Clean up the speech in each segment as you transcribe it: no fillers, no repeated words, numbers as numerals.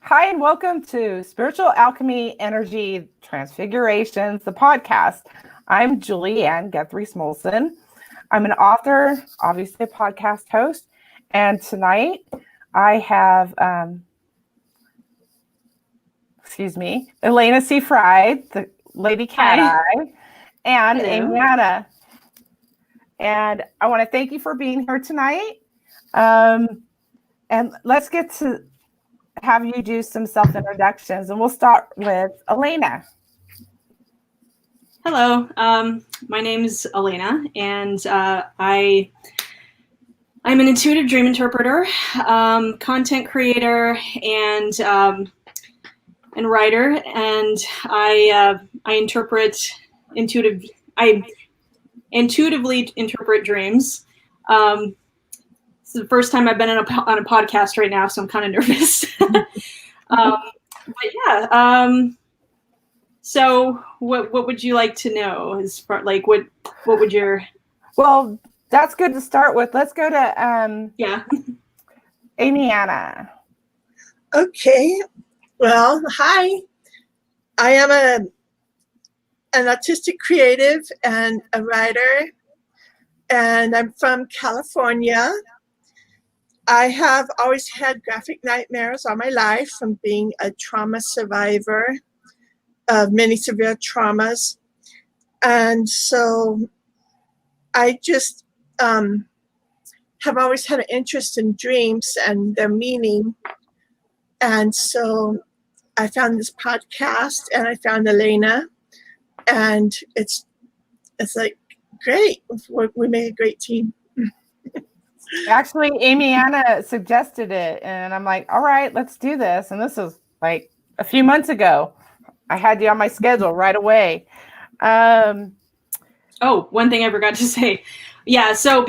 Hi, and welcome to Spiritual Alchemy Energy Transfigurations, the podcast. I'm Julianne Guthrie-Smulson. I'm an author, obviously a podcast host, and tonight I have, Elena C. Fried, the Lady Cat Eye, and AmyAnna. And I want to thank you for being here tonight. And let's get to have you do some self-introductions, and we'll start with Elena. Hello, my name is Elena, and I'm an intuitive dream interpreter, content creator, and writer, and I intuitively interpret dreams. It's the first time I've been on a podcast right now, so I'm kind of nervous. But yeah. So what would you like to know? As far like what would your? Well, that's good to start with. Let's go to AmyAnna. Okay. Well, hi. I am an artistic creative and a writer, and I'm from California. I have always had graphic nightmares all my life from being a trauma survivor of many severe traumas. And so I just have always had an interest in dreams and their meaning. And so I found this podcast and I found Elena, and it's like, great. We make a great team. Actually, AmyAnna suggested it, and I'm like, all right, let's do this. And this was like a few months ago. I had you on my schedule right away. Oh, one thing I forgot to say. Yeah, so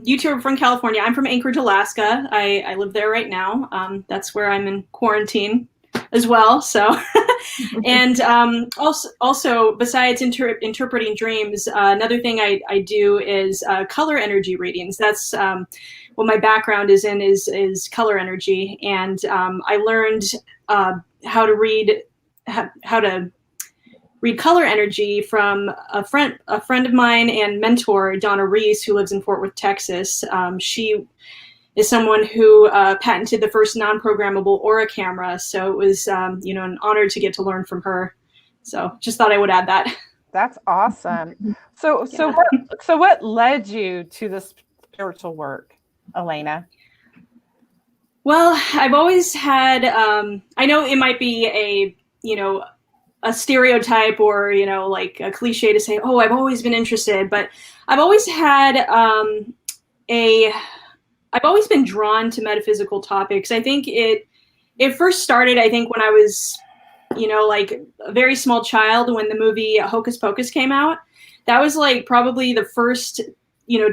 you two are from California. I'm from Anchorage, Alaska. I live there right now. That's where I'm in quarantine as well. So, and also besides interpreting dreams, another thing I do is color energy readings. That's what my background is in is color energy, and I learned how to read color energy from a friend of mine and mentor, Donna Reis, who lives in Fort Worth, Texas. She is someone who patented the first non-programmable aura camera. So it was, an honor to get to learn from her. So just thought I would add that. That's awesome. So what led you to this spiritual work, Elena? Well, I've always had, I know it might be a stereotype or, like a cliche to say, oh, I've always been interested, but I've always had I've always been drawn to metaphysical topics. I think it first started, I think, when I was, like a very small child, when the movie Hocus Pocus came out. That was like probably the first,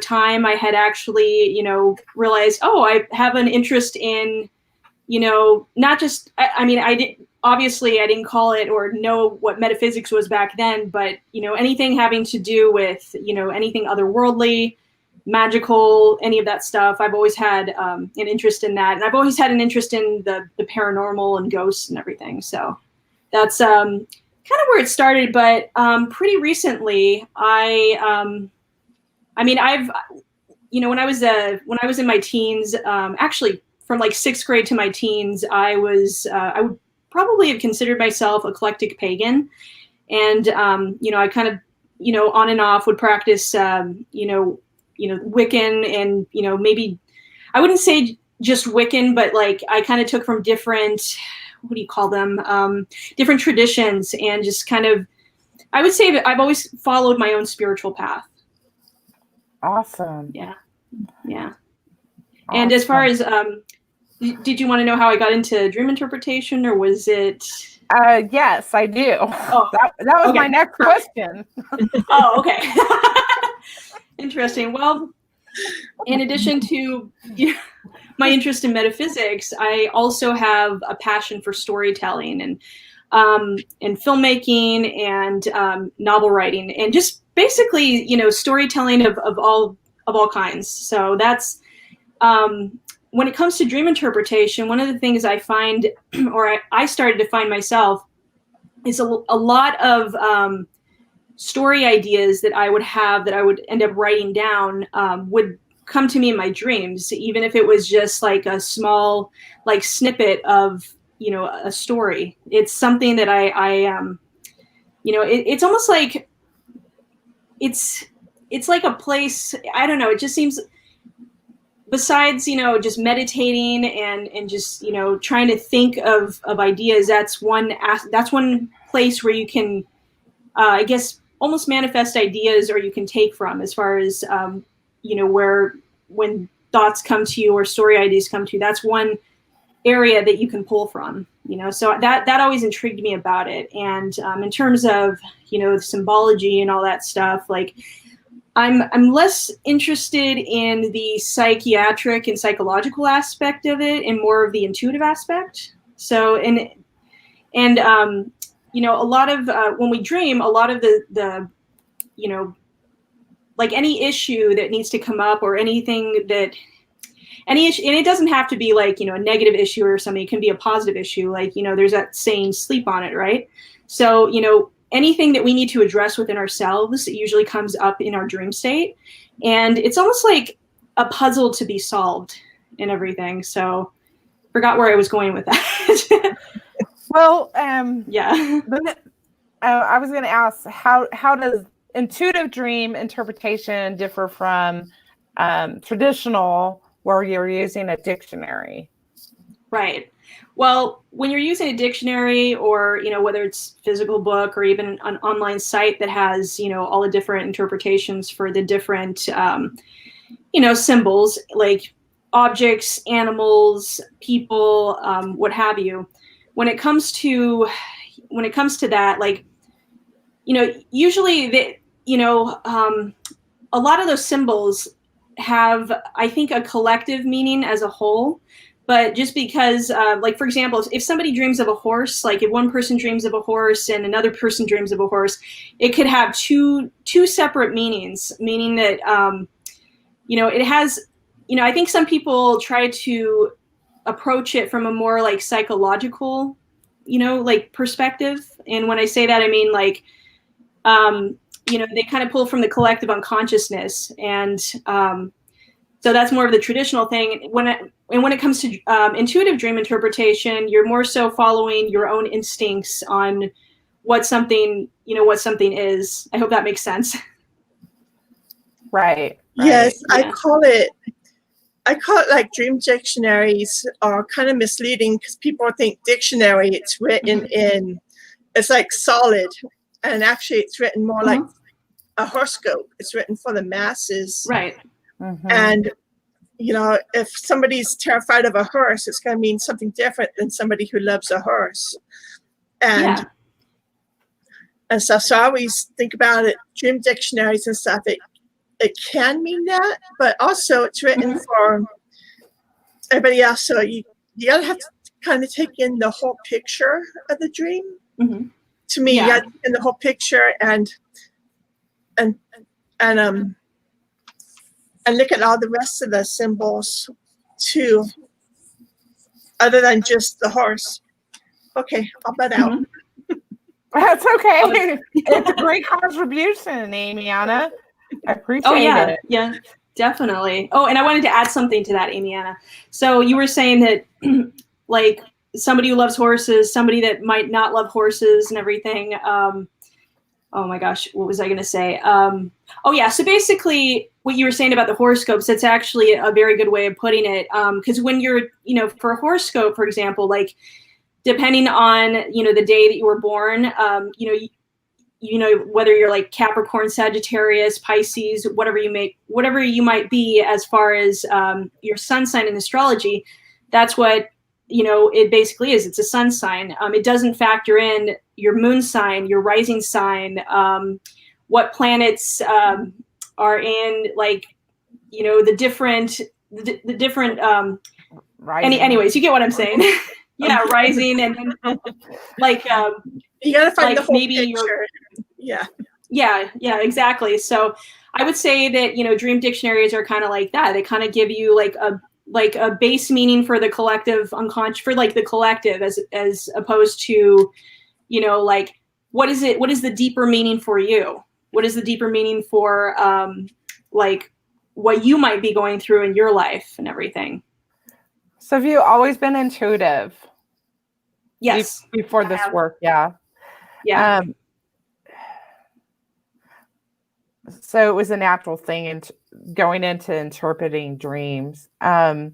time I had actually, realized, oh, I have an interest in, not just, obviously I didn't call it or know what metaphysics was back then, but, anything having to do with, anything otherworldly, magical, any of that stuff. I've always had an interest in that. And I've always had an interest in the paranormal and ghosts and everything. So that's kind of where it started. But pretty recently, I've, when I was in my teens, actually from like 6th grade to my teens, I would probably have considered myself eclectic pagan. And, I kind of, on and off would practice, Wiccan and, maybe I wouldn't say just Wiccan, but like I kind of took from different, what do you call them? Different traditions, and just kind of, I would say that I've always followed my own spiritual path. Awesome. Yeah. Awesome. And as far as, did you want to know how I got into dream interpretation, or was it? Yes, I do. Oh, that was okay. My next question. Oh, okay. Interesting. Well, in addition to my interest in metaphysics, I also have a passion for storytelling and filmmaking and novel writing, and just basically, storytelling of all kinds. So that's when it comes to dream interpretation, one of the things I find, or I started to find myself, is a lot of story ideas that I would have that I would end up writing down would come to me in my dreams, even if it was just like a small like snippet of, you know, a story. It's something that you know, it's almost like it's like a place, I don't know, it just seems, besides, you know, just meditating and just, you know, trying to think of ideas, that's one place where you can, I guess, almost manifest ideas, or you can take from, as far as, you know, when thoughts come to you or story ideas come to you, that's one area that you can pull from, you know. So that always intrigued me about it. And in terms of, you know, symbology and all that stuff, like, I'm less interested in the psychiatric and psychological aspect of it, and more of the intuitive aspect. So, and you know, a lot of when we dream, a lot of the you know, like any issue that needs to come up, or anything that, any issue, and it doesn't have to be like, you know, a negative issue or something. It can be a positive issue. Like, you know, there's that saying, sleep on it, right? So, you know, anything that we need to address within ourselves, it usually comes up in our dream state. And it's almost like a puzzle to be solved and everything. So forgot where I was going with that. Well, yeah. I was going to ask, how does intuitive dream interpretation differ from traditional, where you're using a dictionary? Right. Well, when you're using a dictionary, or, you know, whether it's physical book or even an online site that has, you know, all the different interpretations for the different, you know, symbols, like objects, animals, people, what have you. When it comes to that, like, you know, usually you know, a lot of those symbols have, I think, a collective meaning as a whole. But just because, like, for example, if somebody dreams of a horse, like if one person dreams of a horse and another person dreams of a horse, it could have two separate meanings, meaning that, you know, it has, you know, I think some people try to approach it from a more like psychological, you know, like perspective. And when I say that, I mean like, you know, they kind of pull from the collective unconsciousness. And so that's more of the traditional thing. When it comes to intuitive dream interpretation, you're more so following your own instincts on what something is. I hope that makes sense. Right. Yes, Yeah. I call it like dream dictionaries are kind of misleading, because people think dictionary, it's written in, it's like solid, and actually it's written more like a horoscope. It's written for the masses. Right. Mm-hmm. And, you know, if somebody's terrified of a horse, it's going to mean something different than somebody who loves a horse. And stuff. So I always think about it, dream dictionaries and stuff, it can mean that, but also it's written for everybody else. So you gotta have to kind of take in the whole picture of the dream. Mm-hmm. To me, you gotta take in the whole picture and look at all the rest of the symbols too, other than just the horse. Okay, I'll butt out. That's okay. It's a great contribution, AmyAnna. I appreciate it. Yeah, definitely. Oh, and I wanted to add something to that, AmyAnna. So you were saying that, like, somebody who loves horses, somebody that might not love horses and everything. Oh my gosh, what was I going to say? Oh yeah, so basically what you were saying about the horoscopes, that's actually a very good way of putting it. Because when you're, you know, for a horoscope, for example, like, depending on, you know, the day that you were born, you know, whether you're like Capricorn, Sagittarius, Pisces, whatever you might be, as far as your sun sign in astrology, that's what, you know, it basically is. It's a sun sign. It doesn't factor in your moon sign, your rising sign, what planets are in, like, you know, the different anyways, you get what I'm saying. Yeah, rising, and then, like, you gotta find like the whole maybe picture. Yeah, exactly. So I would say that, you know, dream dictionaries are kind of like that. They kind of give you like like a base meaning for the collective unconscious, for like the collective, as opposed to, you know, like what is the deeper meaning for you? What is the deeper meaning for like what you might be going through in your life and everything? So have you always been intuitive? Yes. Before this work, yeah. Yeah. So it was a natural thing and going into interpreting dreams. Do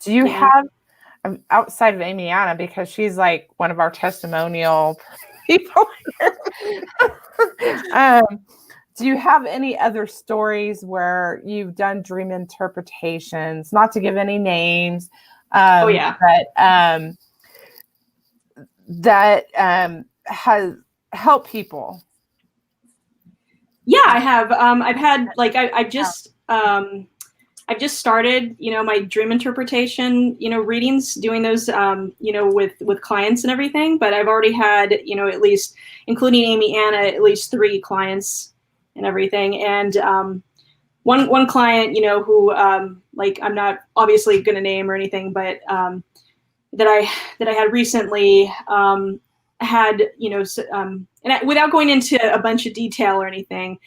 you have, outside of AmyAnna, because she's like one of our testimonial people here, do you have any other stories where you've done dream interpretations? Not to give any names, but that has helped people. Yeah, I have. I've had like I've just started, you know, my dream interpretation, you know, readings, doing those, you know, with clients and everything. But I've already had, you know, at least, including AmyAnna, at least 3 clients and everything. And one client, you know, who like I'm not obviously going to name or anything, but that I had recently had, you know, without going into a bunch of detail or anything,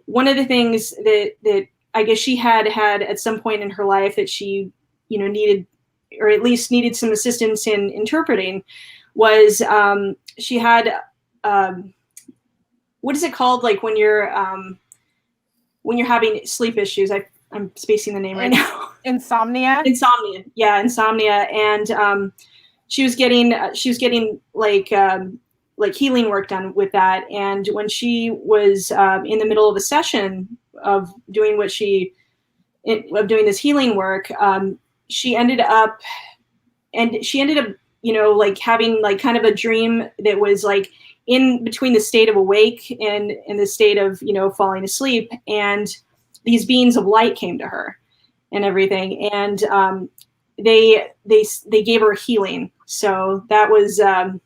one of the things that I guess she had at some point in her life that she, you know, needed, or at least needed some assistance in interpreting, was she had what is it called, like when you're having sleep issues? I'm spacing the name right now. Insomnia. Yeah, insomnia. And she was getting like healing work done with that. And when she was in the middle of a session of doing this healing work, she ended up, you know, like having like kind of a dream that was like in between the state of awake and in the state of, you know, falling asleep. And these beings of light came to her and everything. And they gave her healing. So that was an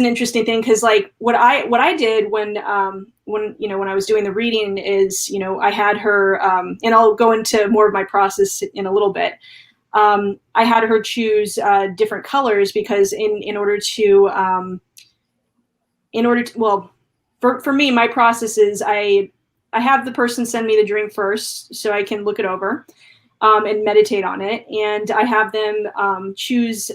interesting thing, because like what I did when you know, when I was doing the reading is, you know, I had her and I'll go into more of my process in a little bit. I had her choose different colors, because in order to well, for me, my process is I have the person send me the dream first so I can look it over and meditate on it, and I have them choose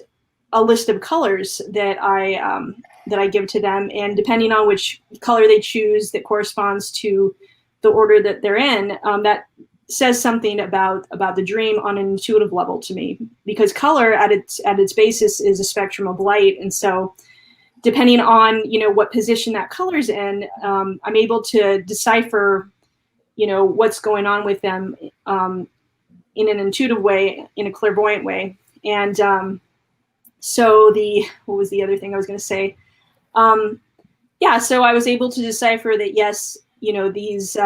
a list of colors that I give to them, and depending on which color they choose that corresponds to the order that they're in, that says something about the dream on an intuitive level to me, because color at its basis is a spectrum of light. And so depending on, you know, what position that color's in, I'm able to decipher, you know, what's going on with them in an intuitive way, in a clairvoyant way. And so what was the other thing I was going to say? Yeah, so I was able to decipher that, yes, you know, these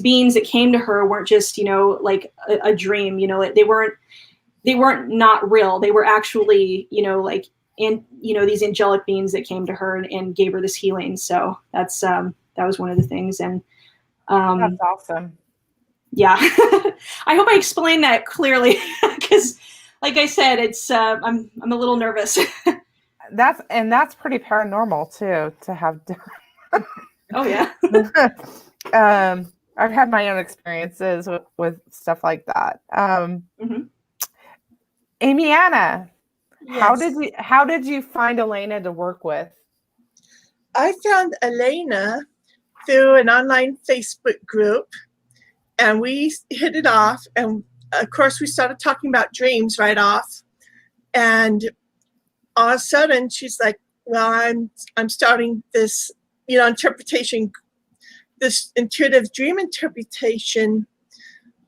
beings that came to her weren't just, you know, like a dream, you know, they weren't not real. They were actually, you know, like, and, you know, these angelic beings that came to her and gave her this healing. So that was one of the things. And that's awesome. Yeah. I hope I explained that clearly, because like I said, it's I'm a little nervous. That's pretty paranormal too, to have. Oh yeah. I've had my own experiences with stuff like that. AmyAnna, Yes. how did you find Elena to work with? I found Elena through an online Facebook group, and we hit it off. And of course, we started talking about dreams right off. And all of a sudden, she's like, "Well, I'm starting this, you know, interpretation, this intuitive dream interpretation,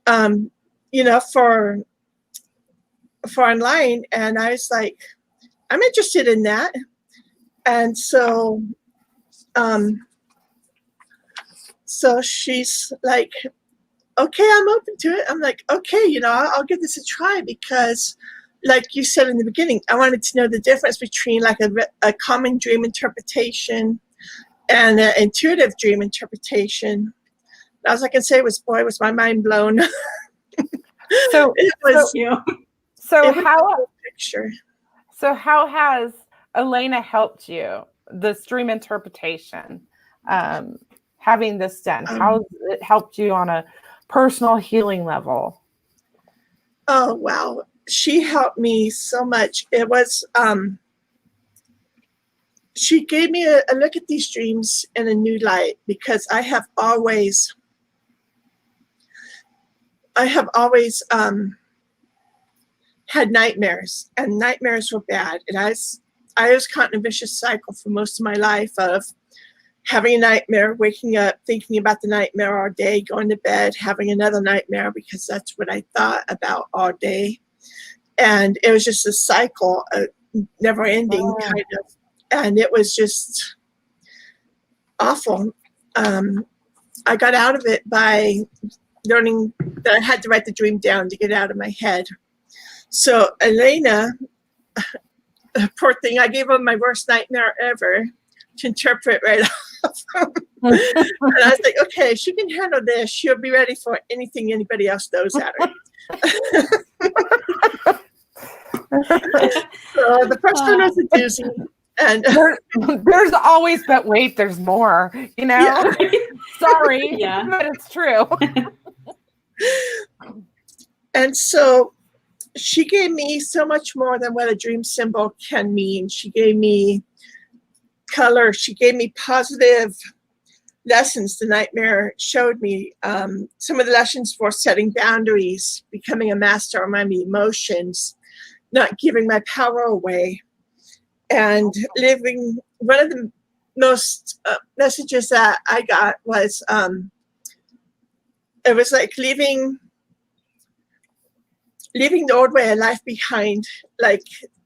you know, for online." And I was like, "I'm interested in that." And so, so she's like, "Okay, I'm open to it." I'm like, "Okay, you know, I'll give this a try," because like you said in the beginning, I wanted to know the difference between like a common dream interpretation and an intuitive dream interpretation. As I can say, was my mind blown. So It was, You. so it was a how cool picture. so how has Elena helped you, the stream interpretation, having this done? How has it helped you on a personal healing level? Oh, wow. She helped me so much. It was, she gave me a look at these dreams in a new light, because I have always had nightmares, and nightmares were bad. And I was caught in a vicious cycle for most of my life of having a nightmare, waking up, thinking about the nightmare all day, going to bed, having another nightmare because that's what I thought about all day. And it was just a cycle, a never ending kind of, and it was just awful. I got out of it by learning that I had to write the dream down to get it out of my head. So Elena, poor thing, I gave her my worst nightmare ever to interpret right off. And I was like, okay, she can handle this. She'll be ready for anything anybody else throws at her. So the first one was a doozy. And there's always, but wait, there's more, you know? Yeah. Sorry, Yeah. but it's true. And so she gave me so much more than what a dream symbol can mean. She gave me color. She gave me positive lessons. The nightmare showed me some of the lessons for setting boundaries, becoming a master of my emotions, not giving my power away, and living. One of the most messages that I got was it was like leaving the old way of life behind, like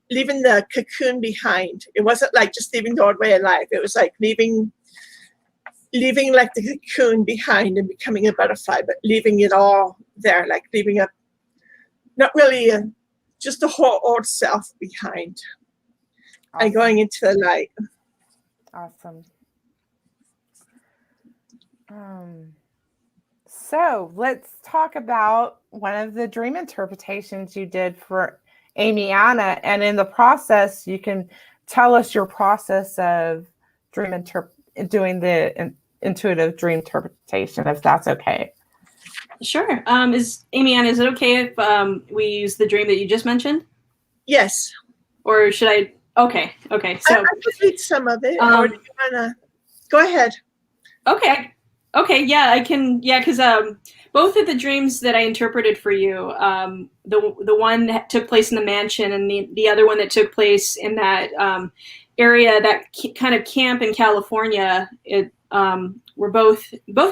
leaving the cocoon behind. It wasn't like just leaving the old way of life. It was like leaving like the cocoon behind and becoming a butterfly, but leaving it all there, like leaving not really just the whole old self behind. Awesome. And going into the light. Awesome. So let's talk about one of the dream interpretations you did for AmyAnna, and in the process, you can tell us your process of doing the intuitive dream interpretation, if that's okay. Sure. Is it okay if we use the dream that you just mentioned? Yes. Or should I? Okay. So I could read some of it. Or do you wanna go ahead? Okay. Yeah, I can. Yeah, because both of the dreams that I interpreted for you, the one that took place in the mansion, and the other one that took place in that area, that kind of camp in California, were both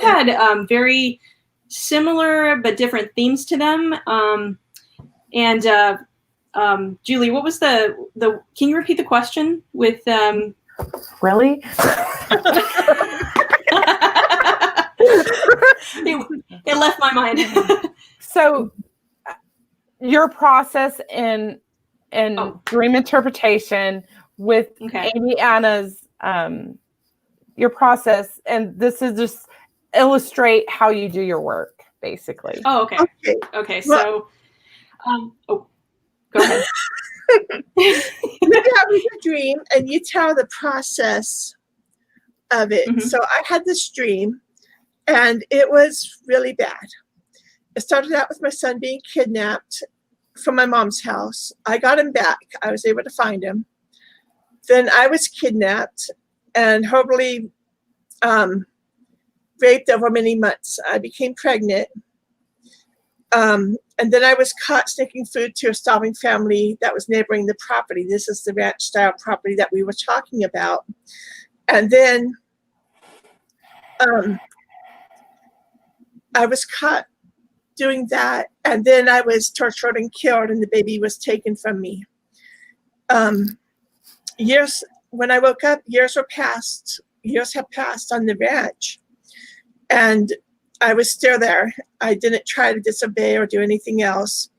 had very similar but different themes to them. Julie, what was the? Can you repeat the question with? Really? It left my mind. So, your process in dream interpretation with AmyAnna's your process, and this is just illustrate how you do your work, basically. Oh, okay. So, go ahead. Maybe have a dream and you tell the process of it. Mm-hmm. So I had this dream and it was really bad. It started out with my son being kidnapped from my mom's house. I got him back. I was able to find him. Then I was kidnapped and horribly raped over many months. I became pregnant. And then I was caught sneaking food to a starving family that was neighboring the property. This is the ranch style property that we were talking about. And then I was caught doing that. And then I was tortured and killed and the baby was taken from me. Years, when I woke up, years have passed on the ranch. And I was still there. I didn't try to disobey or do anything else.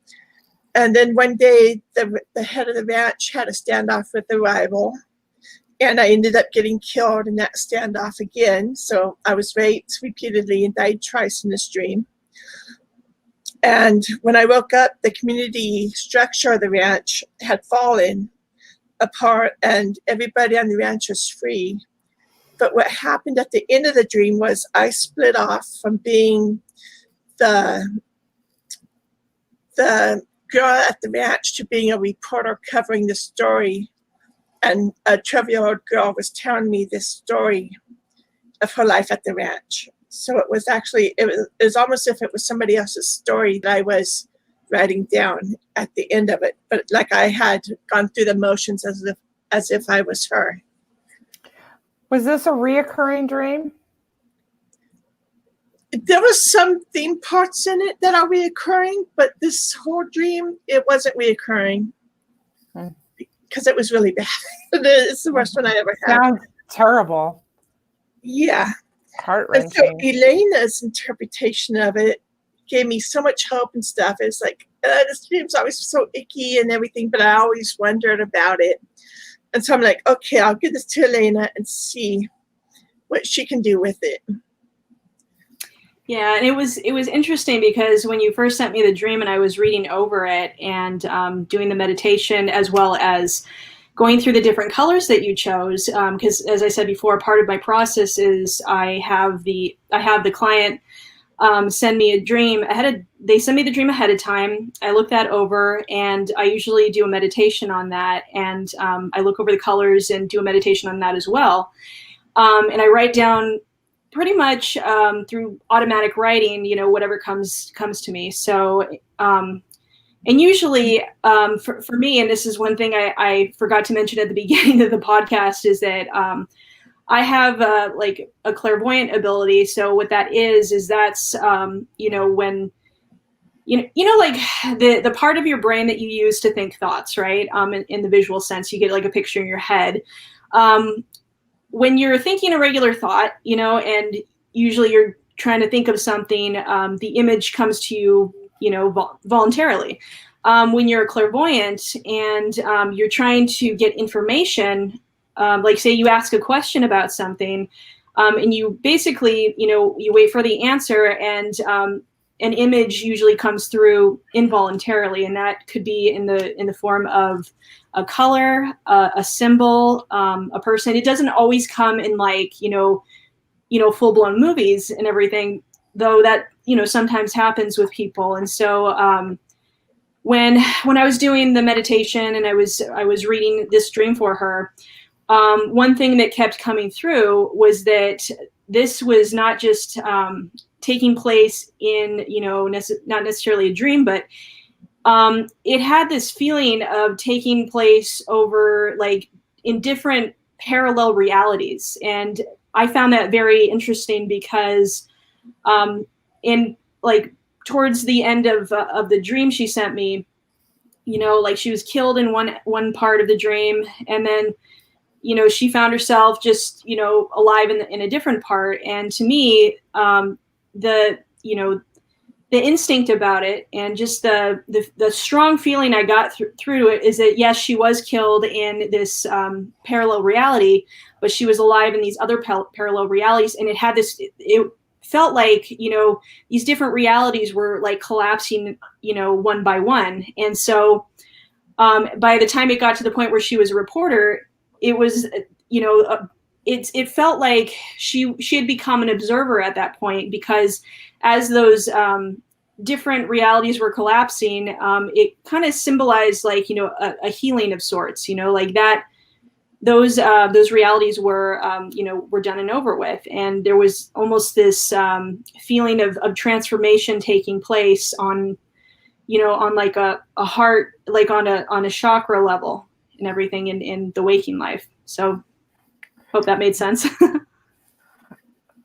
And then one day, the head of the ranch had a standoff with a rival, and I ended up getting killed in that standoff again. So I was raped repeatedly and died twice in this dream. And when I woke up, the community structure of the ranch had fallen apart and everybody on the ranch was free. But what happened at the end of the dream was I split off from being the girl at the ranch to being a reporter covering the story. And a 12-year-old girl was telling me this story of her life at the ranch. So it was actually, it was almost as if it was somebody else's story that I was writing down at the end of it. But like I had gone through the motions as if I was her. Was this a reoccurring dream? There was some theme parts in it that are reoccurring, but this whole dream, it wasn't reoccurring because it was really bad. It's the worst one I ever had. Sounds terrible. Yeah. Heart-wrenching. And so Elena's interpretation of it gave me so much hope and stuff. It's like, this dream's always so icky and everything, but I always wondered about it. And so I'm like, okay, I'll give this to Elena and see what she can do with it. Yeah, and it was interesting because when you first sent me the dream and I was reading over it and doing the meditation as well as going through the different colors that you chose, because as I said before, part of my process is I have the client send me a dream they send me the dream ahead of time. I look that over and I usually do a meditation on that, and I look over the colors and do a meditation on that as well. And I write down pretty much through automatic writing, whatever comes to me. So, and usually for me, and this is one thing I forgot to mention at the beginning of the podcast, is that I have like a clairvoyant ability. So what that is that's, when, like the part of your brain that you use to think thoughts, right? In the visual sense, you get like a picture in your head. When you're thinking a regular thought, and usually you're trying to think of something, the image comes to you, voluntarily. When you're a clairvoyant and you're trying to get information, like say you ask a question about something, and you basically, you wait for the answer, and an image usually comes through involuntarily, and that could be in the form of a color, a symbol, a person. It doesn't always come in like, full-blown movies and everything, though that, sometimes happens with people. And so when I was doing the meditation and I was reading this dream for her, one thing that kept coming through was that this was not just taking place in, not necessarily a dream, but it had this feeling of taking place over like in different parallel realities. And I found that very interesting because in like towards the end of the dream she sent me, like she was killed in one part of the dream, and then she found herself just alive in a different part. And to me, the instinct about it and just the strong feeling I got through it is that yes, she was killed in this parallel reality, but she was alive in these other parallel realities, and it felt like these different realities were like collapsing one by one. And so by the time it got to the point where she was a reporter, it was it felt like she had become an observer at that point, because as those different realities were collapsing, it kind of symbolized like a healing of sorts, like that those realities were were done and over with, and there was almost this feeling of transformation taking place on on like a heart, like on a chakra level and everything in the waking life. So hope that made sense.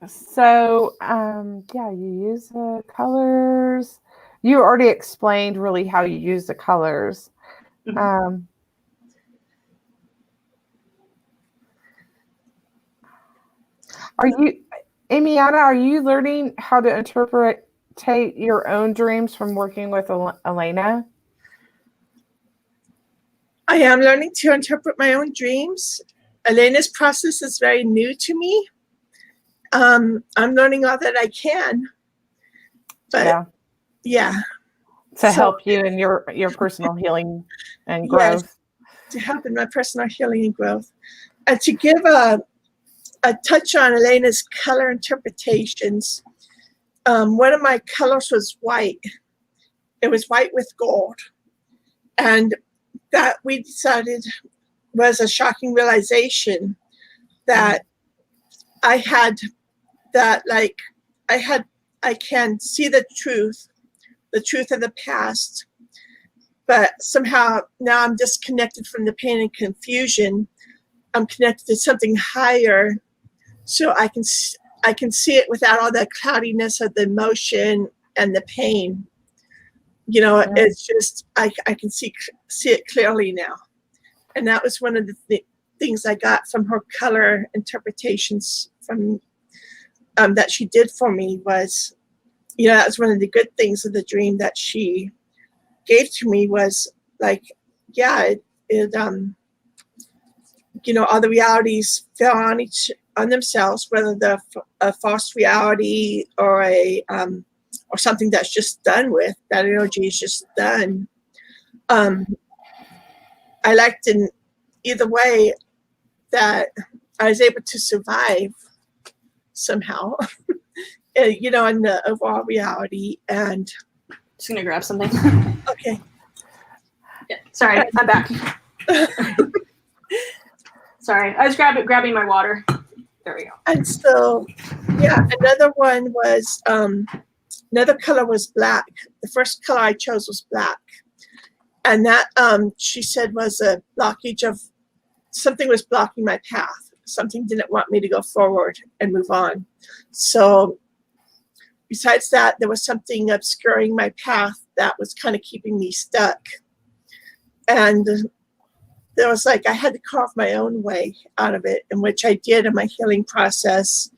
So, yeah, you use the colors. You already explained really how you use the colors. Mm-hmm. AmyAnna, are you learning how to interpret your own dreams from working with Elena? I am learning to interpret my own dreams. Elena's process is very new to me. I'm learning all that I can. But yeah. to help you in your personal healing and growth. Yes, to help in my personal healing and growth. And to give a touch on Elena's color interpretations, one of my colors was white. It was white with gold. And that we decided was a shocking realization that I had that, like, I can see the truth of the past, but somehow now I'm disconnected from the pain and confusion. I'm connected to something higher, so I can see it without all the cloudiness of the emotion and the pain. You know, it's just I can see it clearly now, and that was one of the things I got from her color interpretations from that she did for me. Was, you know, that was one of the good things of the dream that she gave to me, was like, yeah, it you know, all the realities fell on themselves, whether they're a false reality or or something that's just done with. That energy is just done. I liked in either way that I was able to survive somehow, you know, in the overall reality. And Just gonna grab something. okay. Yeah, sorry, I'm back. Sorry, I was grabbing my water. There we go. And so, yeah, another one was, another color was black. The first color I chose was black. And that, she said, was a blockage of, something was blocking my path. Something didn't want me to go forward and move on. So besides that, there was something obscuring my path that was kind of keeping me stuck. And there was like, I had to carve my own way out of it, in which I did in my healing process.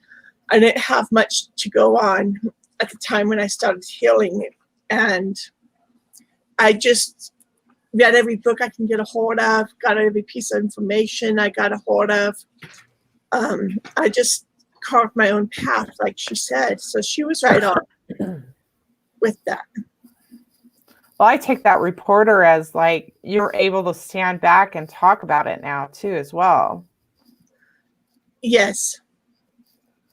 I didn't have much to go on at the time when I started healing. And I just read every book I can get a hold of, got every piece of information I got a hold of. I just carved my own path, like she said. So she was right on with that. Well, I take that reporter as like you're able to stand back and talk about it now too, as well. Yes.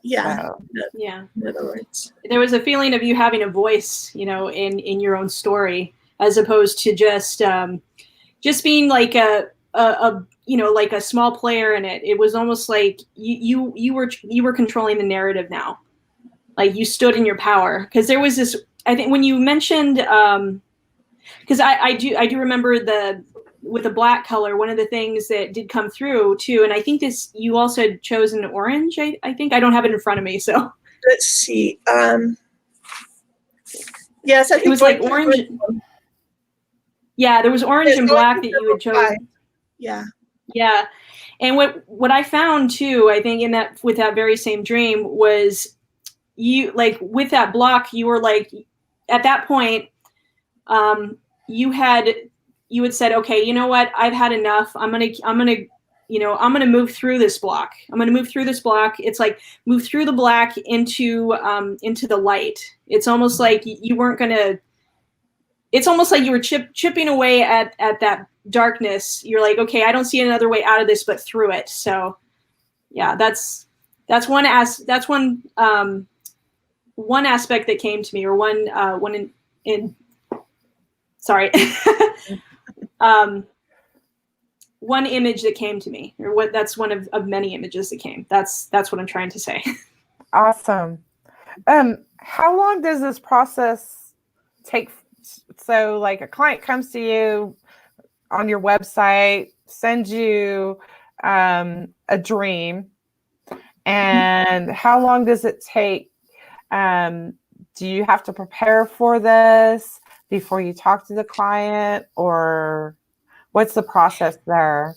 Yeah. So. Yeah. In other words, There was a feeling of you having a voice, you know, in your own story, as opposed to just being like a you know, like a small player in it. It was almost like you were controlling the narrative now. Like you stood in your power, because there was this. I think when you mentioned, because I do remember with the black color, one of the things that did come through too, and I think you also had chosen orange. I think I don't have it in front of me, so let's see. Yes, I think it was like orange. Yeah, there was orange and black that you had chosen. Yeah. Yeah. And what I found too, I think with that very same dream, was you, like, with that block, you were like, at that point, you had said, okay, you know what? I've had enough. I'm going to move through this block. I'm going to move through this block. It's like move through the black into the light. It's almost like you weren't going to, it's almost like you were chipping away at that darkness. You're like, okay, I don't see another way out of this but through it. So yeah, that's one aspect that came to me, or one in sorry. One image that came to me, or that's one of many images that came. That's what I'm trying to say. Awesome. How long does this process take? So like a client comes to you on your website, sends you a dream, and how long does it take? Do you have to prepare for this before you talk to the client, or what's the process there?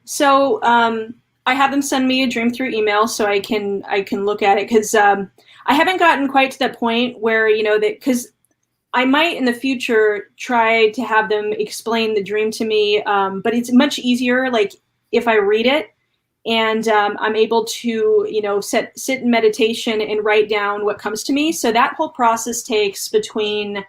So I have them send me a dream through email so I can look at it, because I haven't gotten quite to that point where, you know, that, because I might in the future try to have them explain the dream to me, but it's much easier like if I read it and I'm able to, you know, sit in meditation and write down what comes to me. So that whole process takes between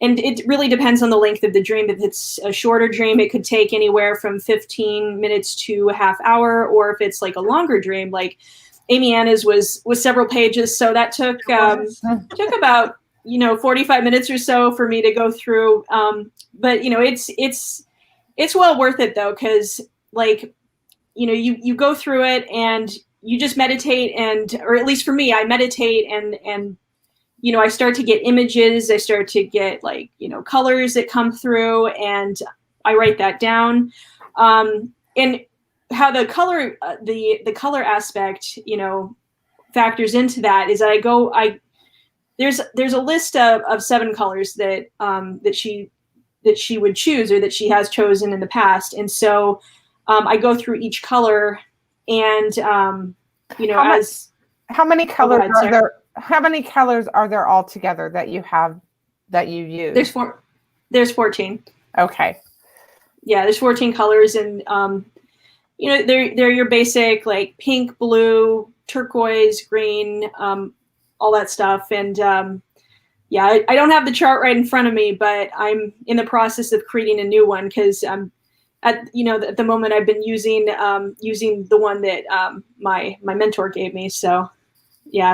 and it really depends on the length of the dream. If it's a shorter dream, it could take anywhere from 15 minutes to a half hour, or if it's like a longer dream, like AmyAnna's was several pages. So that took about 45 minutes or so for me to go through. But it's well worth it though, because like you go through it and you just meditate, or at least for me, I meditate and I start to get images. I start to get like colors that come through, and I write that down. And how the color the color aspect factors into that is there's a list of 7 colors that that she would choose, or that she has chosen in the past. And so I go through each color, and how many colors are there? How many colors are there altogether that you use? There's 14. Okay. Yeah, there's 14 colors, and they're your basic like pink, blue, turquoise, green, all that stuff. And I don't have the chart right in front of me, but I'm in the process of creating a new one, because at the moment I've been using the one that my mentor gave me. So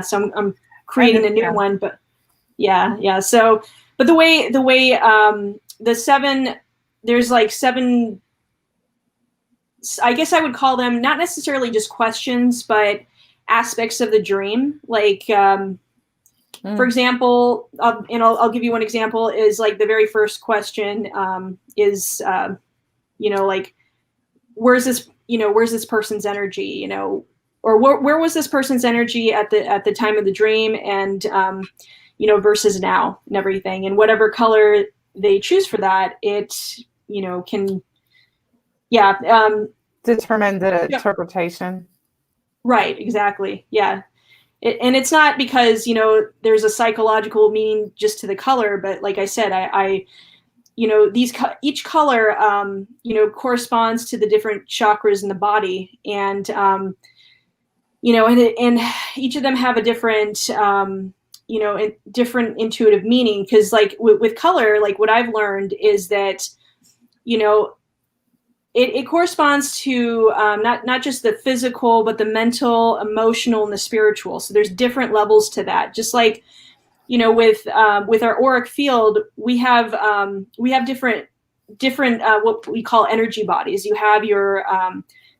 so I'm creating a new one. But so but the way the 7, there's like 7, I guess I would call them not necessarily just questions, but aspects of the dream. Like for example, I'll give you one example, is like the very first question is like, where's this person's energy, or where was this person's energy at the time of the dream, and versus now, and everything. And whatever color they choose for that, it can determine the interpretation. Right, exactly. Yeah. And it's not because there's a psychological meaning just to the color, but like I said, each color corresponds to the different chakras in the body, and and each of them have a different different intuitive meaning. Because like with color, like what I've learned is that it corresponds to not just the physical, but the mental, emotional, and the spiritual. So there's different levels to that. Just like with our auric field, we have different what we call energy bodies. You have your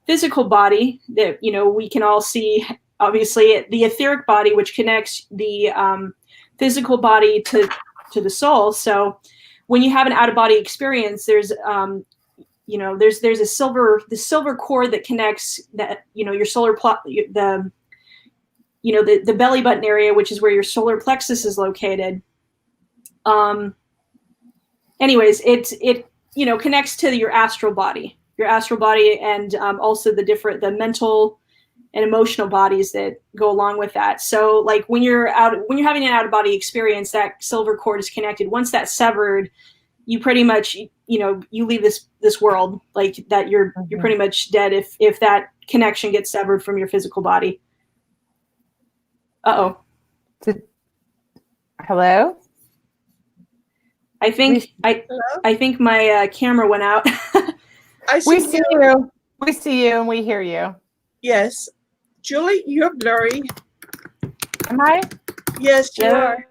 physical body that we can all see, obviously, the etheric body, which connects the physical body to the soul. So when you have an out of body experience, there's there's a silver cord that connects that your solar the belly button area, which is where your solar plexus is located. Anyways, it connects to your astral body, and also the mental and emotional bodies that go along with that. So like when you're having an out of body experience, that silver cord is connected. Once that's severed, you pretty much you leave this world, like that. You're pretty much dead if that connection gets severed from your physical body. Hello? I think my camera went out. We see you. We see you and we hear you. Yes. Julie, you're blurry. Am I? Yes, you are.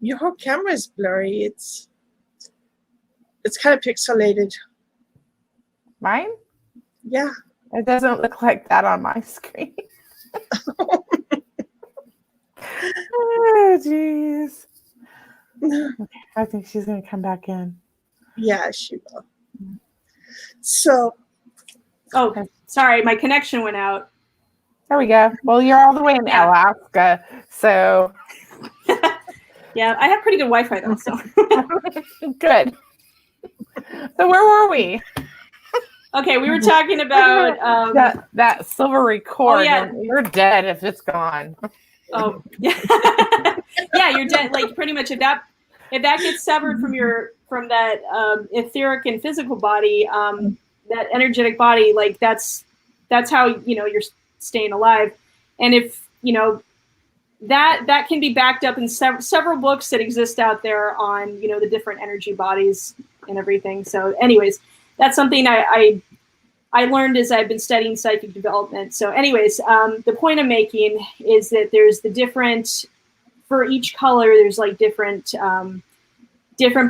Your whole camera is blurry. It's kind of pixelated. Mine? Yeah. It doesn't look like that on my screen. Oh, jeez. Okay, I think she's going to come back in. Yeah, she will. So. Oh, sorry. My connection went out. There we go. Well, you're all the way in Alaska, so. Yeah, I have pretty good Wi-Fi though. So. Good. So where were we? Okay, we were talking about that silvery cord. Oh, yeah. And you're dead if it's gone. Oh, yeah. Yeah, you're dead. Like pretty much if that gets severed from that etheric and physical body, that energetic body, like that's how you're staying alive. And if that can be backed up in several books that exist out there on, the different energy bodies and everything. So anyways, that's something I learned as I've been studying psychic development. So anyways, the point I'm making is that there's the different, for each color, there's like different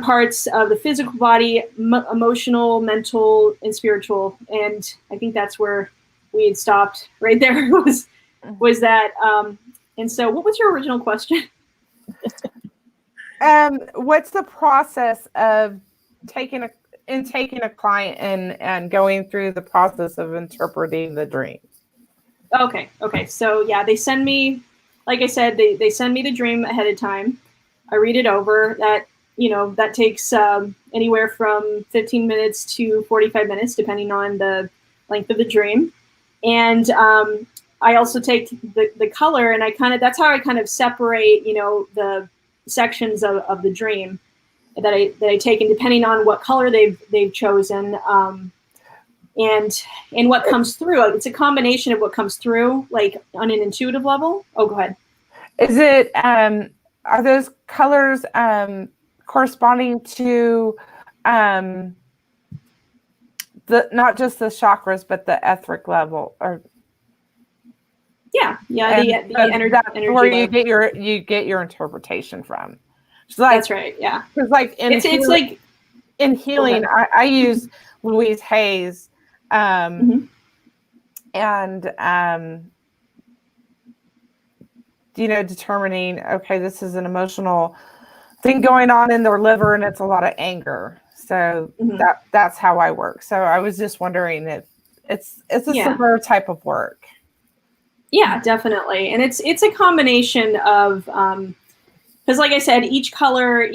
parts of the physical body, emotional, mental, and spiritual. And I think that's where we had stopped right there was that. And so what was your original question? What's the process of taking a client and going through the process of interpreting the dream? Okay. So yeah, they send me, like I said, they send me the dream ahead of time. I read it over. That takes anywhere from 15 minutes to 45 minutes, depending on the length of the dream. And I also take the color, and that's how I kind of separate, the sections of the dream that I take, and depending on what color they've chosen, and what comes through. It's a combination of what comes through, like on an intuitive level. Oh, go ahead. Is it are those colors corresponding to the not just the chakras but the etheric level? Or yeah, the energy. That's where level. you get your interpretation from. That's right. Yeah, because like it's like in healing, I use Louise Hay's, and determining, okay, this is an emotional thing going on in their liver and it's a lot of anger. So that's how I work. So I was just wondering if it's a similar type of work. Yeah, definitely. And it's a combination of, because like I said, each color,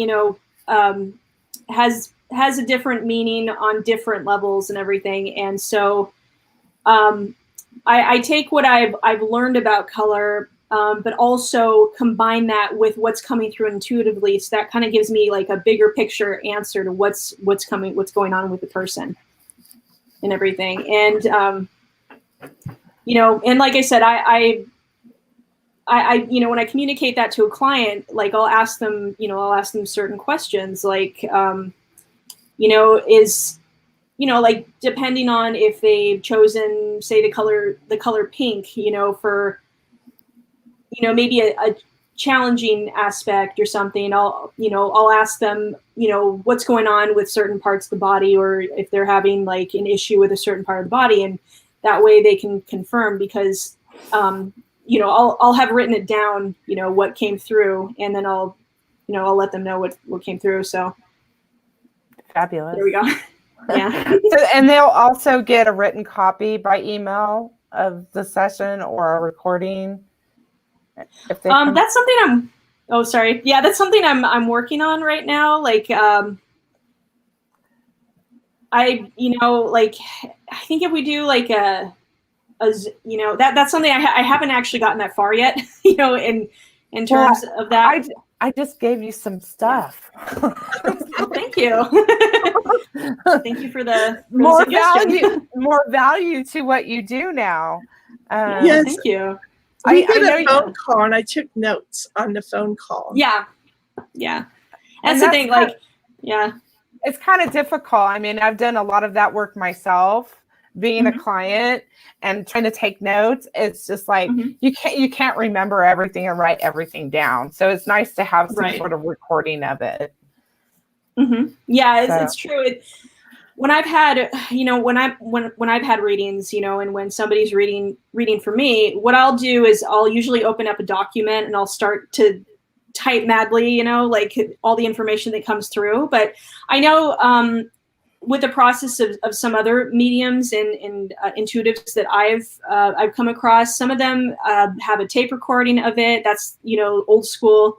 has a different meaning on different levels and everything. And so I take what I've learned about color, but also combine that with what's coming through intuitively. So that kind of gives me like a bigger picture answer to what's going on with the person and everything. And, and like I said, I when I communicate that to a client, like I'll ask them certain questions, like, like depending on if they've chosen, say, the color pink, for, maybe a challenging aspect or something, I'll ask them, what's going on with certain parts of the body, or if they're having like an issue with a certain part of the body, and that way they can confirm, because, I'll have written it down, what came through, and then I'll let them know what came through. So fabulous. There we go. Yeah. And they'll also get a written copy by email of the session or a recording. If they that's something that's something I'm working on right now. Like, I think if we do like that's something I haven't actually gotten that far yet, in terms of that. I just gave you some stuff. Well, thank you. Thank you for the more value to what you do now. Yes. Thank you. We did a phone call, and I took notes on the phone call. Yeah. That's the thing. It's kind of difficult. I mean, I've done a lot of that work myself, being a client and trying to take notes. It's just like you can't remember everything and write everything down. So it's nice to have some sort of recording of it. Yeah, it's true. When I've had, when I've had readings, and when somebody's reading for me, what I'll do is I'll usually open up a document and I'll start to type madly, like all the information that comes through. But I know with the process of some other mediums and intuitives that I've come across, some of them have a tape recording of it. That's, old school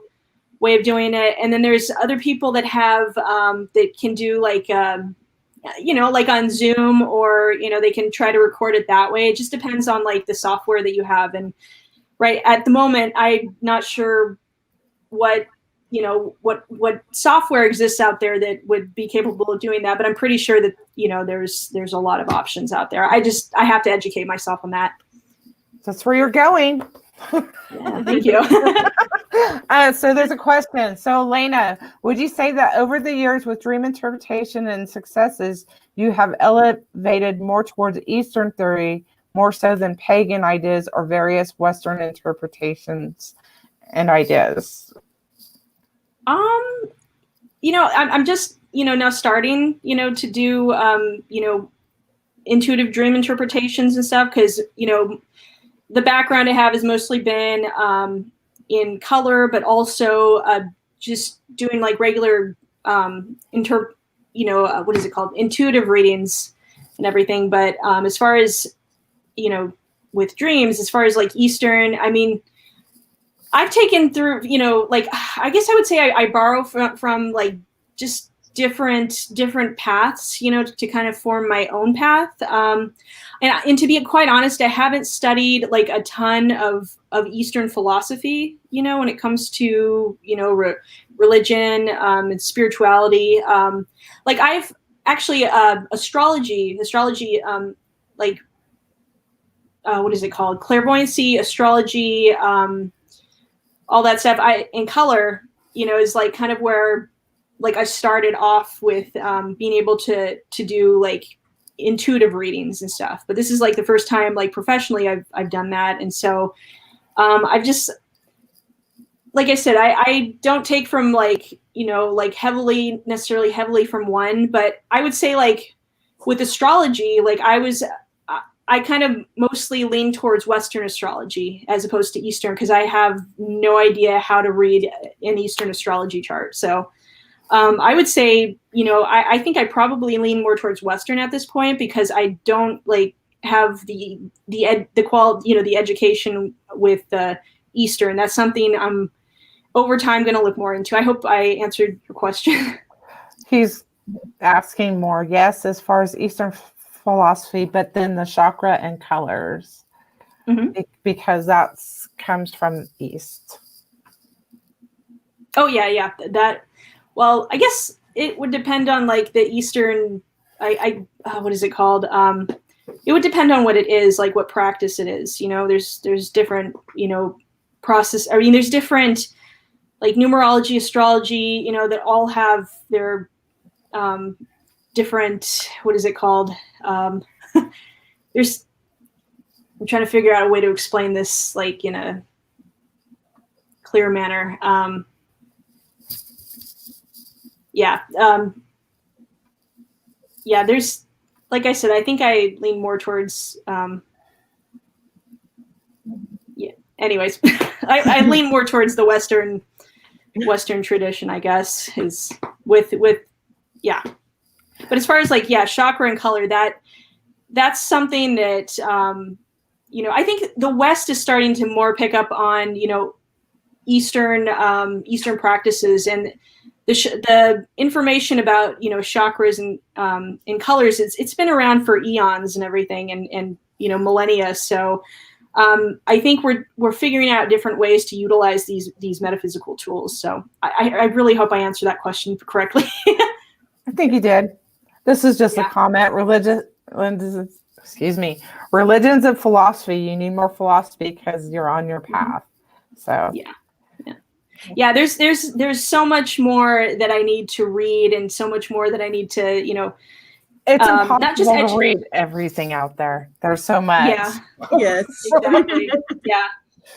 way of doing it. And then there's other people that have that can do like like on Zoom, or they can try to record it that way. It just depends on like the software that you have. And right at the moment, I'm not sure what software exists out there that would be capable of doing that, but I'm pretty sure that there's a lot of options out there. I have to educate myself on that. That's where you're going. Yeah, thank you. So there's a question. So Elena, would you say that over the years with dream interpretation and successes, you have elevated more towards Eastern theory, more so than pagan ideas or various Western interpretations and ideas? I'm just, now starting, to do, intuitive dream interpretations and stuff, because, the background I have has mostly been in color, but also just doing like regular what is it called? Intuitive readings and everything. But as far as, with dreams, as far as like Eastern, I mean, I've taken through, like, I guess I would say I borrow from like just different paths, to kind of form my own path. And to be quite honest, I haven't studied like a ton of Eastern philosophy, when it comes to, religion and spirituality. Like I've actually astrology, like what is it called? Clairvoyancy, astrology, all that stuff. In color, is like kind of where like I started off with being able to do like intuitive readings and stuff. But this is like the first time like professionally I've done that. And so I've just, like I said, I don't take from like, like necessarily heavily from one, but I would say like with astrology, like I kind of mostly lean towards Western astrology as opposed to Eastern, because I have no idea how to read an Eastern astrology chart. So I would say, I think I probably lean more towards Western at this point, because I don't like have the quality, the education with Eastern. That's something I'm over time going to look more into. I hope I answered your question. He's asking more, yes, as far as Eastern philosophy, but then the chakra and colors, because that comes from East. Oh yeah. Well, I guess it would depend on like the Eastern, what is it called? It would depend on what it is, like what practice it is. There's different, process. I mean, there's different like numerology, astrology, that all have their different, what is it called? I'm trying to figure out a way to explain this like in a clear manner. There's, like I said, I think I lean more towards, anyways, I lean more towards the Western tradition, I guess, is with. But as far as like, chakra and color, that's something that, I think the West is starting to more pick up on, Eastern practices, and the information about, chakras and colors, it's been around for eons and everything, and millennia. So I think we're figuring out different ways to utilize these metaphysical tools. So I really hope I answered that question correctly. I think you did. This is just a comment. Religions and philosophy. You need more philosophy because you're on your path. So yeah. There's so much more that I need to read, and so much more that I need to, it's impossible not just to read everything out there. There's so much. Yeah. Yes. Exactly. Yeah.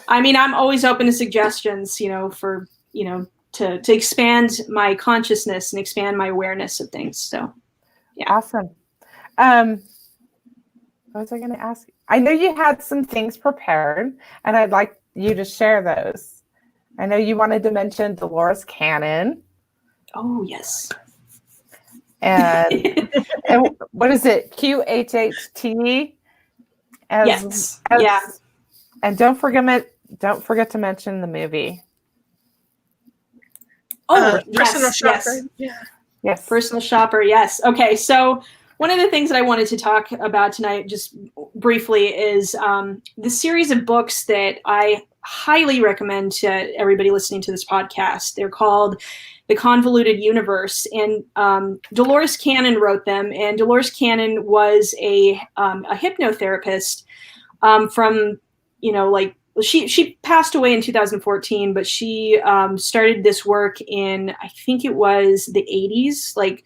I mean, I'm always open to suggestions, for, to expand my consciousness and expand my awareness of things. So, yeah. Awesome. What was I going to ask? I know you had some things prepared, and I'd like you to share those. I know you wanted to mention Dolores Cannon. Oh, yes. And what is it? QHHT? Yes. And don't forget to mention the movie. Oh, Personal Shopper. Yes. Personal Shopper. Yes. Okay. So one of the things that I wanted to talk about tonight, just briefly, is the series of books that I highly recommend to everybody listening to this podcast. They're called The Convoluted Universe, and Dolores Cannon wrote them. And Dolores Cannon was a hypnotherapist from, like she passed away in 2014, but she started this work in, I think it was the 80s. Like,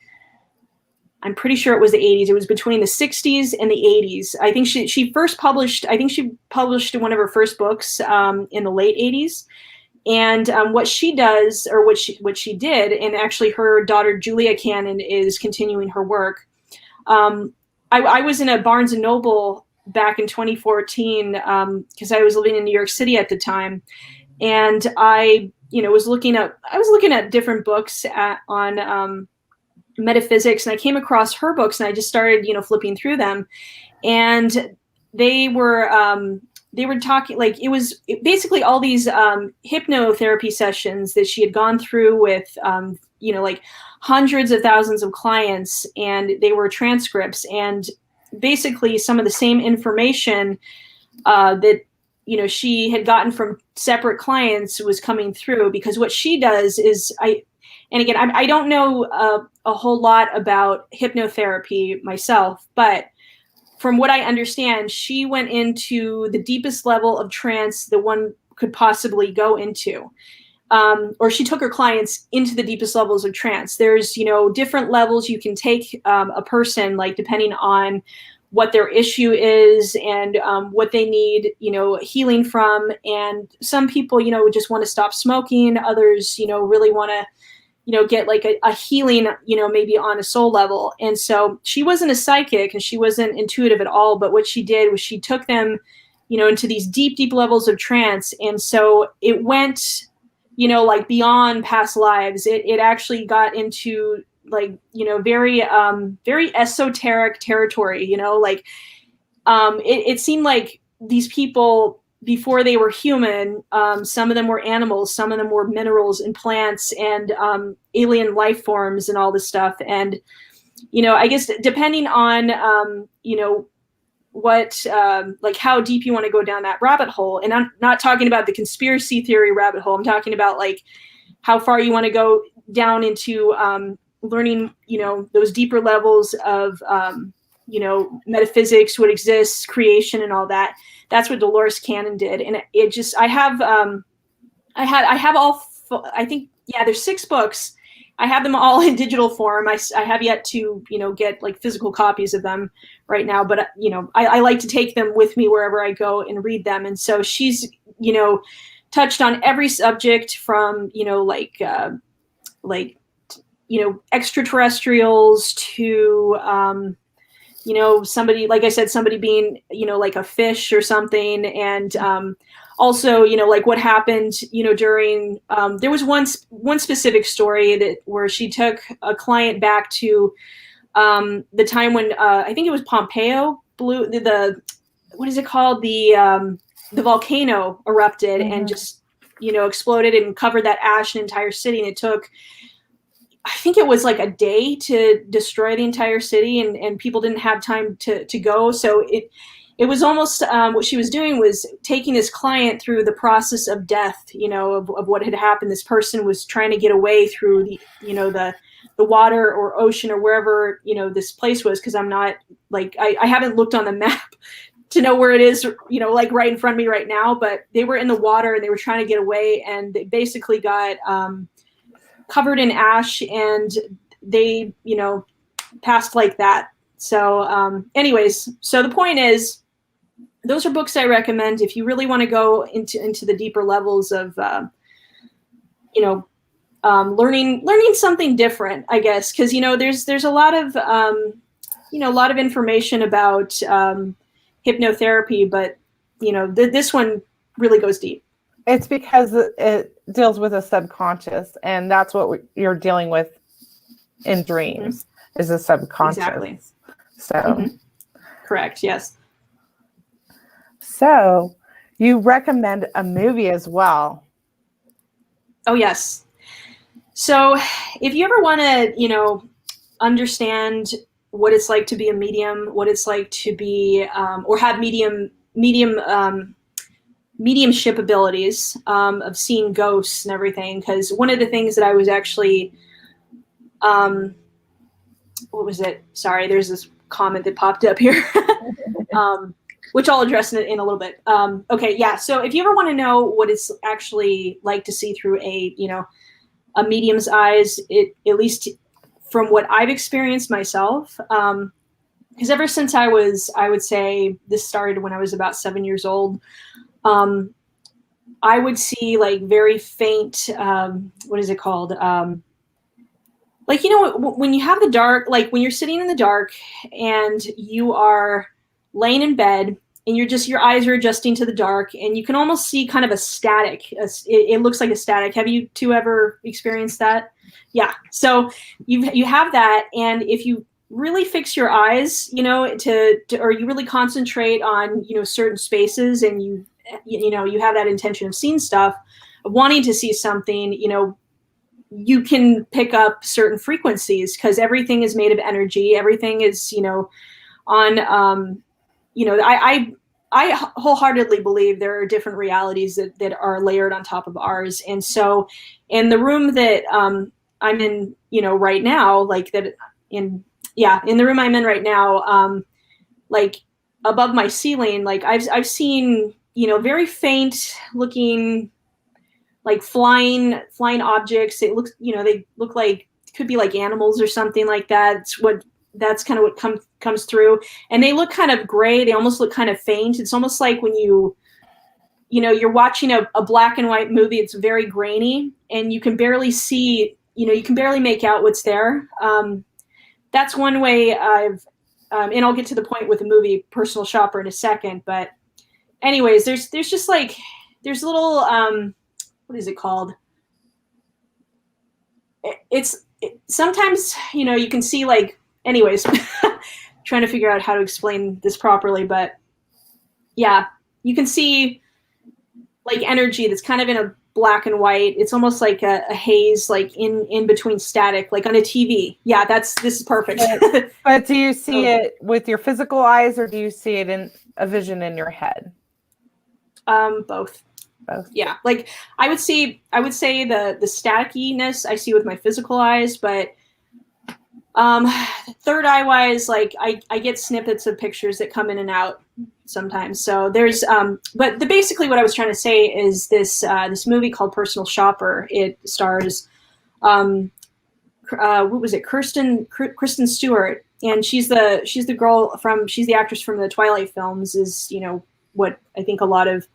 I'm pretty sure it was the 80s. It was between the 60s and the 80s. I think she published one of her first books in the late 80s. And what she does, or what she did, and actually her daughter Julia Cannon is continuing her work. I was in a Barnes and Noble back in 2014 because I was living in New York City at the time, and I was looking at different books on metaphysics, and I came across her books, and I just started flipping through them, and they were talking, like, it was basically all these hypnotherapy sessions that she had gone through with like hundreds of thousands of clients, and they were transcripts, and basically some of the same information that she had gotten from separate clients was coming through. Because what she does is, I don't know a whole lot about hypnotherapy myself, but from what I understand, she went into the deepest level of trance that one could possibly go into. Or she took her clients into the deepest levels of trance. There's, different levels you can take a person, like, depending on what their issue is and what they need, healing from. And some people, just want to stop smoking. Others, really want to, get like a healing, maybe on a soul level. And so she wasn't a psychic and she wasn't intuitive at all. But what she did was she took them, into these deep, deep levels of trance. And so it went, like, beyond past lives. It actually got into, like, very, very esoteric territory, like, it seemed like these people, before they were human, some of them were animals, some of them were minerals and plants and alien life forms and all this stuff. And, I guess depending on, what, like, how deep you want to go down that rabbit hole. And I'm not talking about the conspiracy theory rabbit hole. I'm talking about, like, how far you want to go down into learning, those deeper levels of, metaphysics, what exists, creation, and all that. That's what Dolores Cannon did. And it just, I have all, I think, there's 6 books. I have them all in digital form. I have yet to, get, like, physical copies of them right now, but, I like to take them with me wherever I go and read them. And so she's, touched on every subject from, extraterrestrials to, somebody, like I said, somebody being, like a fish or something. And also, like, what happened, during, there was one specific story where she took a client back to the time when I think it was Pompeo blew what is it called? The volcano erupted and just, exploded and covered that ash an entire city. And it took, I think it was like a day to destroy the entire city, and people didn't have time to go. So it was almost what she was doing was taking this client through the process of death, of what had happened. This person was trying to get away through the water or ocean or wherever, this place was. Cause I'm not, like, I haven't looked on the map to know where it is, like, right in front of me right now, but they were in the water and they were trying to get away, and they basically got, covered in ash, and they, passed like that. So anyways, so the point is, those are books I recommend if you really want to go into the deeper levels of, learning something different, I guess. Cause there's a lot of, a lot of information about hypnotherapy, but this one really goes deep. It's because it deals with a subconscious, and that's what you're dealing with in dreams, is a subconscious. Exactly. So, correct. Yes. So you recommend a movie as well. Oh, yes. So if you ever want to, understand what it's like to be a medium, what it's like to be, or have mediumship abilities, of seeing ghosts and everything. Because one of the things that I was actually, what was it? Sorry, there's this comment that popped up here. which I'll address in a little bit. Okay, yeah. So if you ever want to know what it's actually like to see through a medium's eyes, at least from what I've experienced myself, because ever since I would say this started when I was about 7 years old, I would see like very faint, what is it called? Like, when you have the dark, like when you're sitting in the dark and you are laying in bed and your eyes are adjusting to the dark and you can almost see kind of a static. It looks like a static. Have you two ever experienced that? Yeah. So you have that. And if you really fix your eyes, or you really concentrate on, certain spaces and you have that intention of seeing stuff, of wanting to see something, you can pick up certain frequencies because everything is made of energy. Everything is, I wholeheartedly believe there are different realities that are layered on top of ours. And so in the room that I'm in, right now, in the room I'm in right now, like above my ceiling, like I've seen, very faint looking, like flying objects. It looks, they look like, could be like animals or something like that. That's kind of what comes through. And they look kind of gray. They almost look kind of faint. It's almost like when you're watching a black and white movie, it's very grainy and you can barely see, you can barely make out what's there. That's one way and I'll get to the point with the movie Personal Shopper in a second. But anyways, there's just like, there's little, what is it called? Sometimes, you can see like, anyways, trying to figure out how to explain this properly, but yeah, you can see like energy that's kind of in a black and white. It's almost like a haze, like in between static, like on a TV. Yeah, this is perfect. But do you see it with your physical eyes or do you see it in a vision in your head? Both. Yeah, like I would say the staticiness I see with my physical eyes, but third eye wise, like I get snippets of pictures that come in and out sometimes. So there's but basically what I was trying to say is this movie called Personal Shopper. It stars what was it, Kristen Stewart, and she's the actress from the Twilight films, is what I think a lot of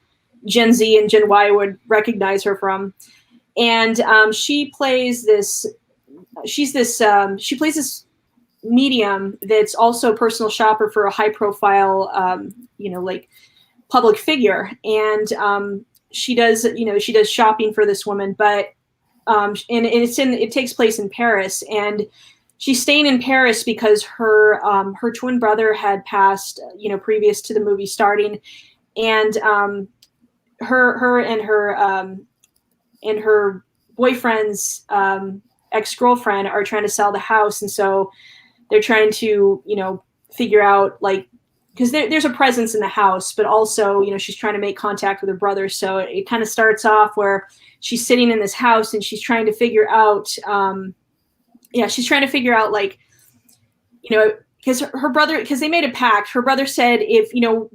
Gen Z and Gen Y would recognize her from. And she plays this medium that's also personal shopper for a high profile, like public figure. And she does shopping for this woman, but and it takes place in Paris, and she's staying in Paris because her twin brother had passed, previous to the movie starting. And her and her boyfriend's ex-girlfriend are trying to sell the house, and so they're trying to figure out, like, because there's a presence in the house, but also she's trying to make contact with her brother. So it kind of starts off where she's sitting in this house and she's trying to figure out like, because her brother, because they made a pact. Her brother said if,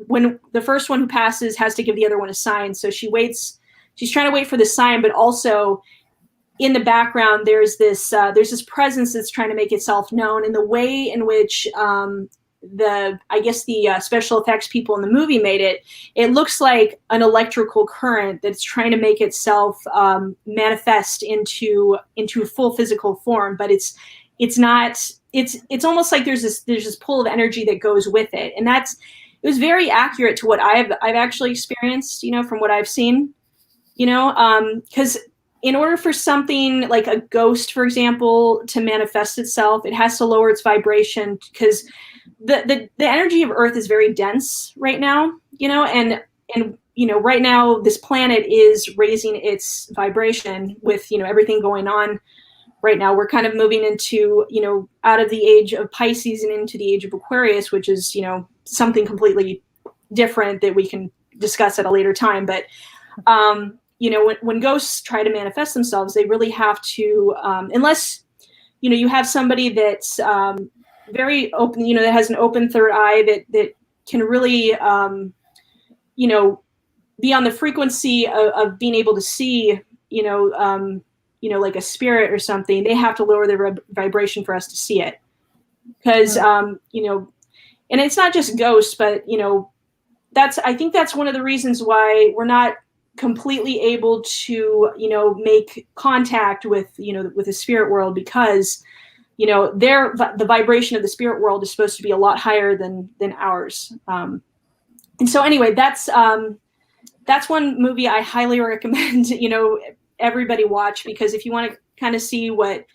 when the first one who passes has to give the other one a sign. So she waits. She's trying to wait for the sign, but also in the background, there's this presence that's trying to make itself known. And the way in which the special effects people in the movie made it looks like an electrical current that's trying to make itself manifest into full physical form. But it's not. It's almost like there's this pull of energy that goes with it, and it was very accurate to what I've actually experienced, from what I've seen, because in order for something like a ghost, for example, to manifest itself, it has to lower its vibration, because the energy of Earth is very dense right now, and right now this planet is raising its vibration with everything going on. Right now, we're kind of moving into, out of the age of Pisces and into the age of Aquarius, which is, something completely different that we can discuss at a later time. But, when ghosts try to manifest themselves, they really have to, unless, you have somebody that's very open, that has an open third eye that can really, you know, be on the frequency of being able to see, you know, like a spirit or something. They have to lower their vibration for us to see it. Because, you know, and it's not just ghosts, but, you know, I think that's one of the reasons why we're not completely able to, you know, make contact with, you know, with the spirit world, because, you know, the vibration of the spirit world is supposed to be a lot higher than ours. And so anyway, that's one movie I highly recommend, you know, everybody watch, because if you want to kind of see what,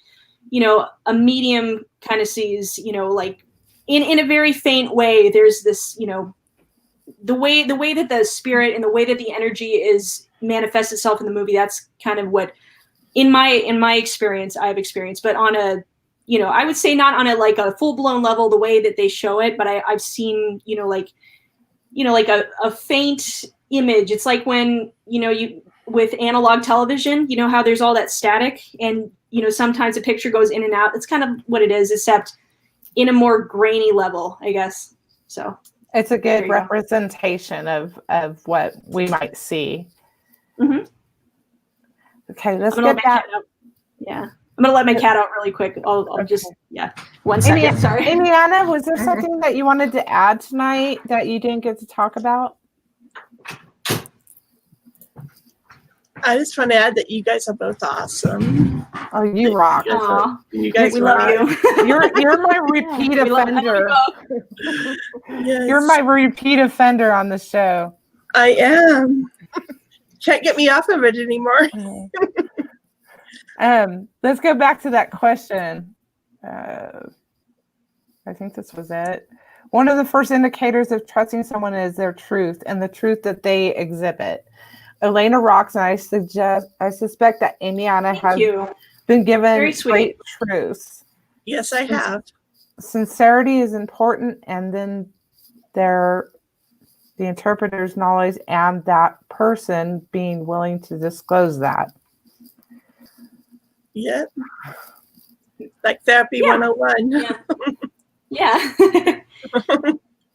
you know, a medium kind of sees, you know, like in a very faint way, there's this, you know, the way that the spirit and the way that the energy is manifests itself in the movie. That's kind of what, in my experience, I've experienced. But on a, you know, I would say not on a like a full blown level the way that they show it, but I've seen, you know, like a faint image. It's like when, you know, you with analog television, you know how there's all that static, and, you know, sometimes a picture goes in and out. It's kind of what it is, except in a more grainy level, I guess. So it's a good representation of what we might see. Mm-hmm. Okay, let's get that. Yeah, I'm gonna let my cat out really quick. I'll just 1 second. Sorry, AmyAnna, was there something that you wanted to add tonight that you didn't get to talk about? I just want to add that you guys are both awesome. Oh, you rock! You guys we rock. love you. You're my repeat offender. Yes. You're my repeat offender on the show. I am. Can't get me off of it anymore. Let's go back to that question. I think this was it. One of the first indicators of trusting someone is their truth and the truth that they exhibit. Elena rocks, and I suspect that AmyAnna has been given great truths. Yes, I have. Sincerity is important, and then the interpreter's knowledge and that person being willing to disclose that. Yep. Like therapy 101. Yeah.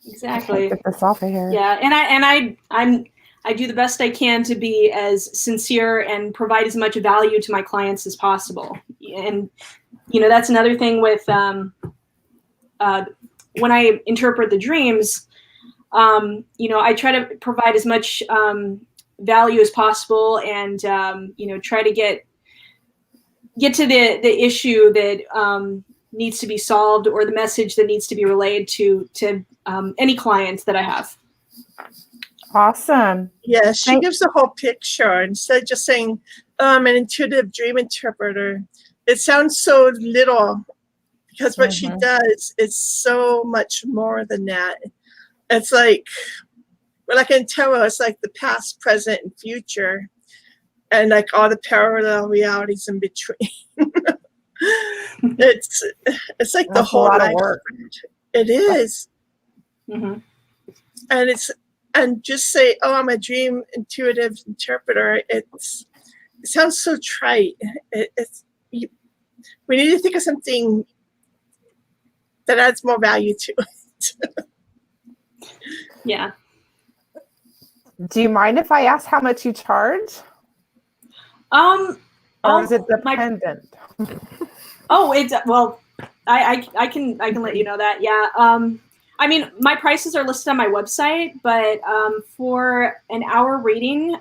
Exactly. Get this off of here. Yeah, and I do the best I can to be as sincere and provide as much value to my clients as possible. And, you know, that's another thing with when I interpret the dreams, you know, I try to provide as much value as possible, and, you know, try to get to the issue that needs to be solved, or the message that needs to be relayed to any client that I have. Awesome. Yeah, she gives the whole picture instead of just saying, I'm an intuitive dream interpreter. It sounds so little, because what she does is so much more than that. It's like in tarot, it's like the past, present, and future, and like all the parallel realities in between. It's like the whole life. It is. Mm-hmm. And just say, I'm a dream intuitive interpreter. It sounds so trite. We need to think of something that adds more value to it. Yeah. Do you mind if I ask how much you charge? Or is it dependent? I can let you know that. Yeah. I mean, my prices are listed on my website, but for an hour reading,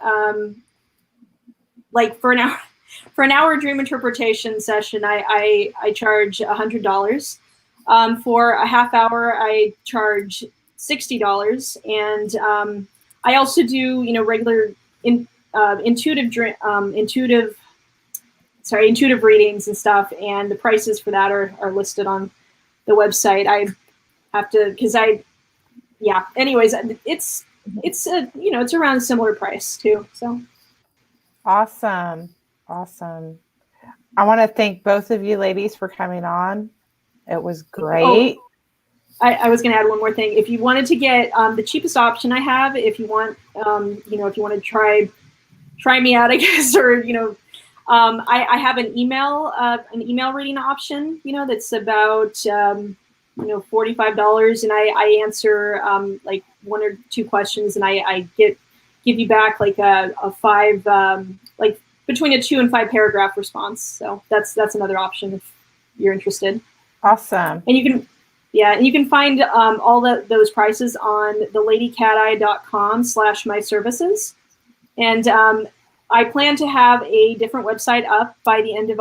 like for an hour dream interpretation session, I charge $100. For a half hour, I charge $60, and I also do, you know, regular intuitive readings and stuff, and the prices for that are listed on the website. I have to, anyways, it's you know, it's around a similar price too. So awesome. I want to thank both of you ladies for coming on. It was great. I was going to add one more thing. If you wanted to get the cheapest option I have, if you want, you know, if you want to try me out, I guess, or, you know, I have an email reading option, you know, that's about $45, and I answer like 1 or 2 questions, and I give you back like a 5, like between a 2 and 5 paragraph response. So that's another option if you're interested. Awesome. And you can find all those prices on theladycateye.com/myservices. And I plan to have a different website up by the end of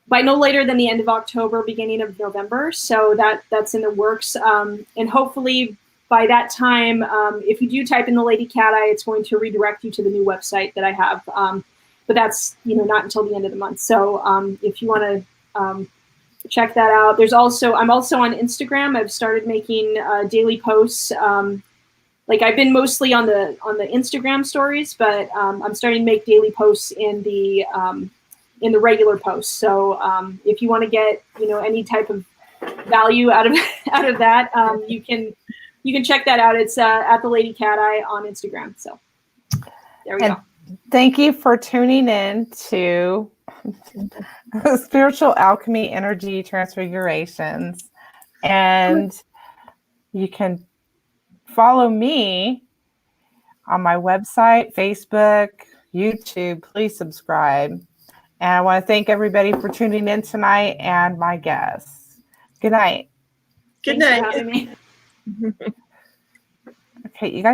by no later than the end of October, beginning of November. So that's in the works. And hopefully by that time, if you do type in The Lady Cat Eye, it's going to redirect you to the new website that I have. But that's not until the end of the month. So if you want to check that out. I'm also on Instagram. I've started making daily posts. Like I've been mostly on the Instagram stories, but I'm starting to make daily posts in the regular posts. So if you want to get any type of value out of that, you can check that out. It's at The Lady Cat Eye on Instagram. So there we go. Thank you for tuning in to Spiritual Alchemy Energy Transfigurations. And you can follow me on my website, Facebook, YouTube. Please subscribe. And I want to thank everybody for tuning in tonight and my guests. Good night. Good Thanks night. for having me. Okay, you guys